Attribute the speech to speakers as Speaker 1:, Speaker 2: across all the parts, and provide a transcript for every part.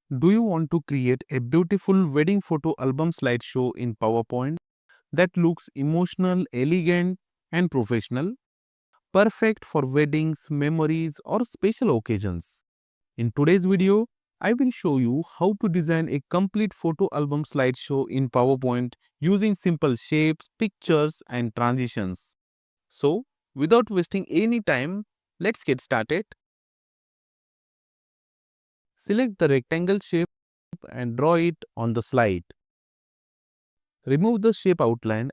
Speaker 1: Do you want to create a beautiful wedding photo album slideshow in PowerPoint that looks emotional, elegant, and professional? Perfect for weddings, memories, or special occasions. In today's video, I will show you how to design a complete photo album slideshow in PowerPoint using simple shapes, pictures, and transitions. So, without wasting any time, let's get started. Select the rectangle shape and draw it on the slide. Remove the shape outline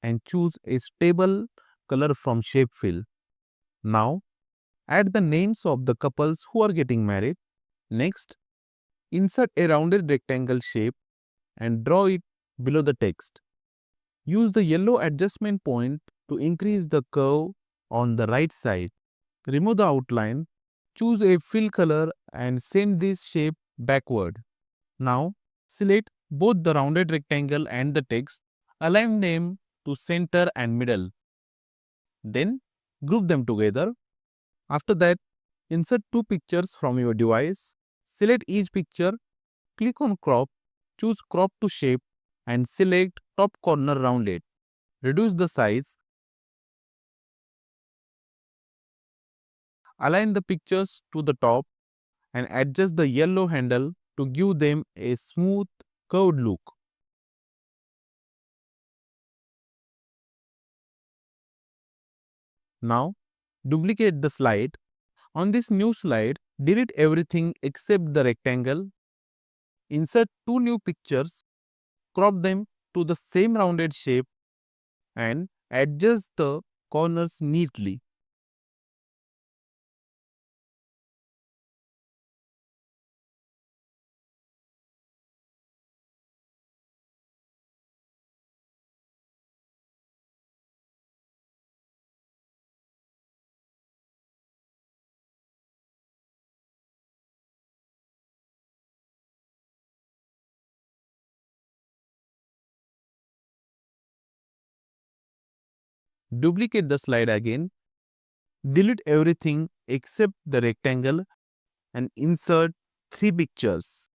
Speaker 1: and choose a stable color from shape fill. Now, add the names of the couples who are getting married. Next, insert a rounded rectangle shape and draw it below the text. Use the yellow adjustment point to increase the curve on the right side. Remove the outline, choose a fill color and send this shape backward. Now, select both the rounded rectangle and the text, align them to center and middle. Then, group them together. After that, insert two pictures from your device. Select each picture, click on crop, choose crop to shape and select top corner rounded. Reduce the size. Align the pictures to the top and adjust the yellow handle to give them a smooth, curved look. Now, duplicate the slide. On this new slide, delete everything except the rectangle. Insert two new pictures, crop them to the same rounded shape and adjust the corners neatly. Duplicate the slide again. Delete everything except the rectangle and insert three pictures.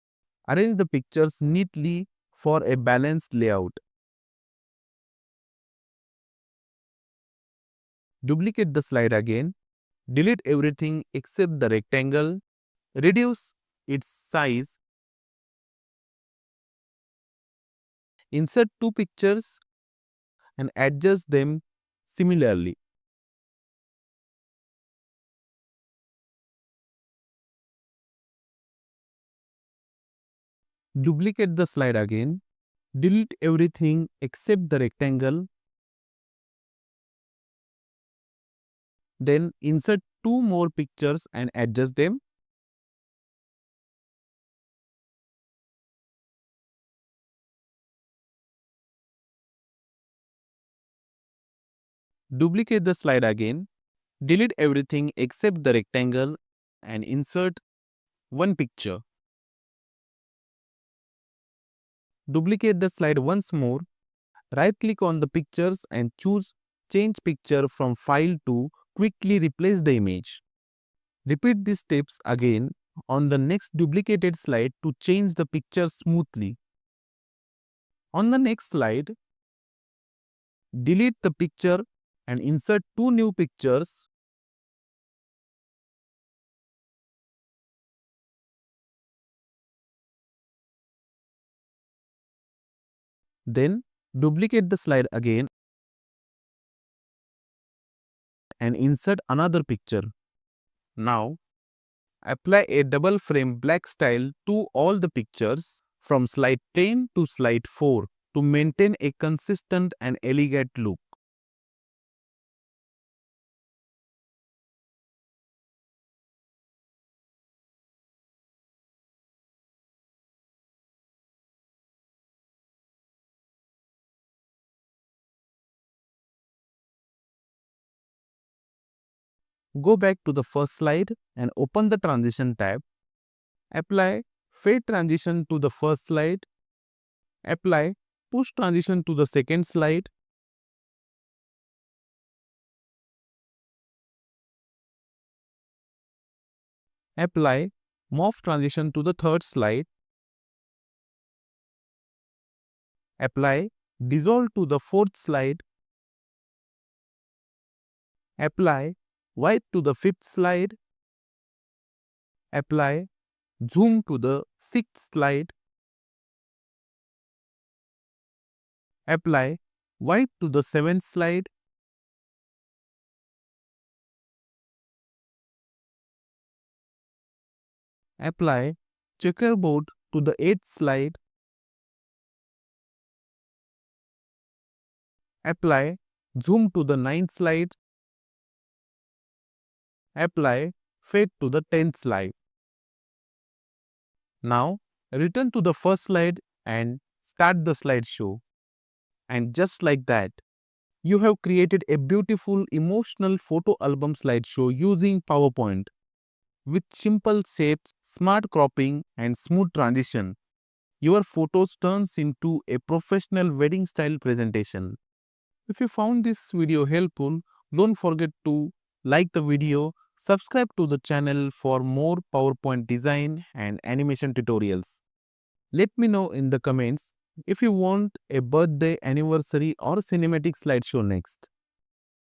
Speaker 1: Arrange the pictures neatly for a balanced layout. Duplicate the slide again. Delete everything except the rectangle. Reduce its size. Insert two pictures and adjust them similarly. Duplicate the slide again. Delete everything except the rectangle. Then insert two more pictures and adjust them. Duplicate the slide again. Delete everything except the rectangle and insert one picture. Duplicate the slide once more. Right-click on the pictures and choose Change Picture from File to quickly replace the image. Repeat these steps again on the next duplicated slide to change the picture smoothly. On the next slide, delete the picture and insert two new pictures. Then duplicate the slide again and insert another picture. Now, apply a double frame black style to all the pictures from slide 10 to slide 4 to maintain a consistent and elegant look. Go back to the first slide and open the transition tab. Apply fade transition to the first slide. Apply push transition to the second slide. Apply morph transition to the third slide. Apply dissolve to the fourth slide. Apply white to the fifth slide. Apply zoom to the sixth slide. Apply white to the seventh slide. Apply checkerboard to the eighth slide. Apply zoom to the ninth slide. Apply fade to the 10th slide. Now return to the first slide and start the slideshow. And just like that, you have created a beautiful emotional photo album slideshow using PowerPoint. With simple shapes, smart cropping and smooth transition, your photos turns into a professional wedding style presentation. If you found this video helpful, don't forget to like the video, subscribe to the channel for more PowerPoint design and animation tutorials. Let me know in the comments if you want a birthday, anniversary or cinematic slideshow next.